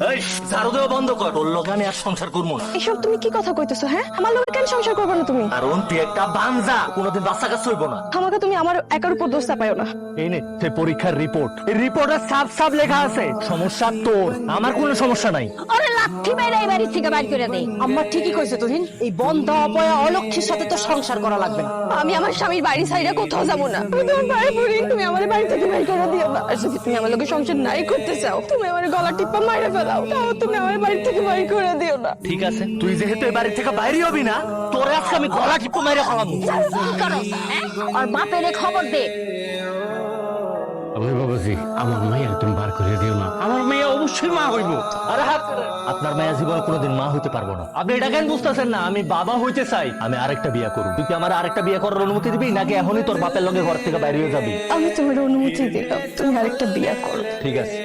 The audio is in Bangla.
এই ঝাড়ু দেওয়া বন্ধ কর, তোর লগে আমি আর সংসার করবো না। এসব তুমি কি কথা কইতেছো? হ্যাঁ, আমার লোকের কেন সংসার করবে না তুমি? কারণ তুই একটা বানজা, কোনোদিন বাচ্চা কাছে হইব না। আমাকে তুমি আমার একার উপর দোষ চাপাইও না। এই নে সে পরীক্ষার রিপোর্ট, এই রিপোর্টে সাফ সাফ লেখা আছে সমস্যা তোর, আমার কোনো সমস্যা নাই। আরে লাঠি মেরে এই বাড়ি থেকে বাইর করে দেই। আম্মা ঠিকই কইছে তুহিন, এই বন্ধ অপয়া অলক্ষীর সাথে তো সংসার করা লাগবে না। আমি আমার স্বামীর বাড়ি ছাইরা কোথাও যাবো না। আমি তোমার পায়ে পড়ি, তুমি আমার বাড়ি থেকে বের করে দিও না। আর যদি তুমি আমার লোকের সংসার নাই করতে চাও, তুমি আমার গলা টিপা মাইরা ফেলাও, তাও তুমি আমার বাড়ি থেকে বের করে দিও না। ঠিক আছে, তুই যেহেতু এই বাড়ি থেকে বাইরে হবি না, তোরে আজকে আমি গলা টিপে মেরে ফেলাম। কি করো আর বাপেরে খবর দে। বাবাজি, আমার মাইয়া তুমি বার করে দিও না, আমার মেয়ে অবশ্যই মা হইব। আরে হাত, আপনার মায়া জীবনে কোনোদিন মা হইতে পারবো না। আপনি এটা কেন বুঝতেছেন না? আমি বাবা হইতে চাই, আমি আরেকটা বিয়ে করব। তুই কি আমার আরেকটা বিয়ে করার অনুমতি দিবি, নাকি এখনই তোর বাপের লগে ঘর থেকে বাইরে হয়ে যাবি? আমি তোমার অনুমতি দিলাম, তুমি আরেকটা বিয়ে করো। ঠিক আছে।